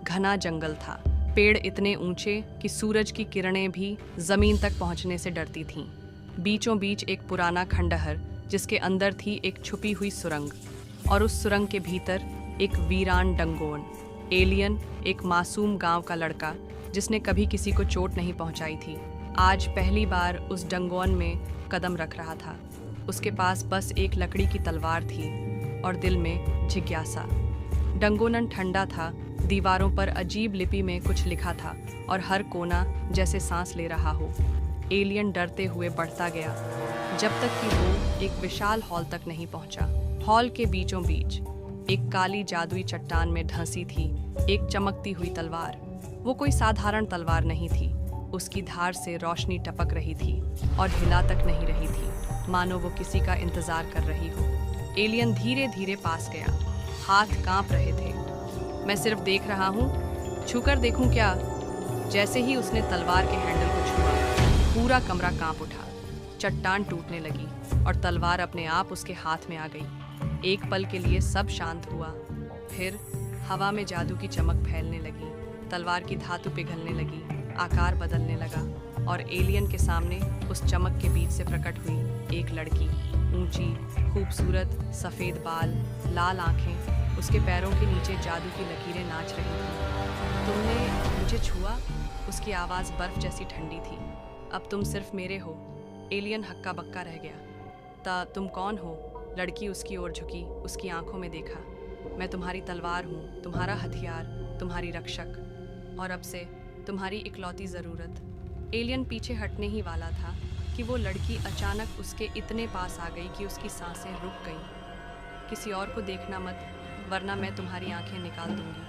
घना जंगल था। पेड़ इतने ऊंचे कि सूरज की किरणें भी जमीन तक पहुंचने से डरती थीं। बीचों बीच एक पुराना खंडहर जिसके अंदर थी एक छुपी हुई सुरंग, और उस सुरंग के भीतर एक वीरान डंगोन एलियन, एक मासूम गांव का लड़का जिसने कभी किसी को चोट नहीं पहुंचाई थी, आज पहली बार उस डंगोन में कदम रख रहा था। उसके पास बस एक लकड़ी की तलवार थी और दिल में जिज्ञासा। डंगोनन ठंडा था, दीवारों पर अजीब लिपि में कुछ लिखा था और हर कोना जैसे सांस ले रहा हो। एलियन डरते हुए बढ़ता गया, जब तक कि वो एक विशाल हॉल तक नहीं पहुंचा। हॉल के बीचों बीच एक काली जादुई चट्टान में ढंसी थी एक चमकती हुई तलवार। वो कोई साधारण तलवार नहीं थी, उसकी धार से रोशनी टपक रही थी और हिला तक नहीं रही थी, मानो वो किसी का इंतजार कर रही हो। एलियन धीरे धीरे पास गया, हाथ कांप रहे थे। मैं सिर्फ देख रहा हूँ, छूकर देखूं क्या? जैसे ही उसने तलवार के हैंडल को छुआ, पूरा कमरा कांप उठा, चट्टान टूटने लगी और तलवार अपने आप उसके हाथ में आ गई। एक पल के लिए सब शांत हुआ, फिर हवा में जादू की चमक फैलने लगी, तलवार की धातु पिघलने लगी, आकार बदलने लगा और एलियन के सामने उस चमक के बीच से प्रकट हुई एक लड़की, ऊंची, खूबसूरत, सफ़ेद बाल, लाल आंखें, उसके पैरों के नीचे जादू की लकीरें नाच रही थीं। तुमने मुझे छुआ? उसकी आवाज़ बर्फ जैसी ठंडी थी। अब तुम सिर्फ मेरे हो। एलियन हक्का बक्का रह गया। तुम कौन हो? लड़की उसकी ओर झुकी, उसकी आंखों में देखा। मैं तुम्हारी तलवार हूँ, तुम्हारा हथियार, तुम्हारी रक्षक, और अब से तुम्हारी इकलौती ज़रूरत। एलियन पीछे हटने ही वाला था कि वो लड़की अचानक उसके इतने पास आ गई कि उसकी सांसें रुक गईं। किसी और को देखना मत, वरना मैं तुम्हारी आंखें निकाल दूंगी।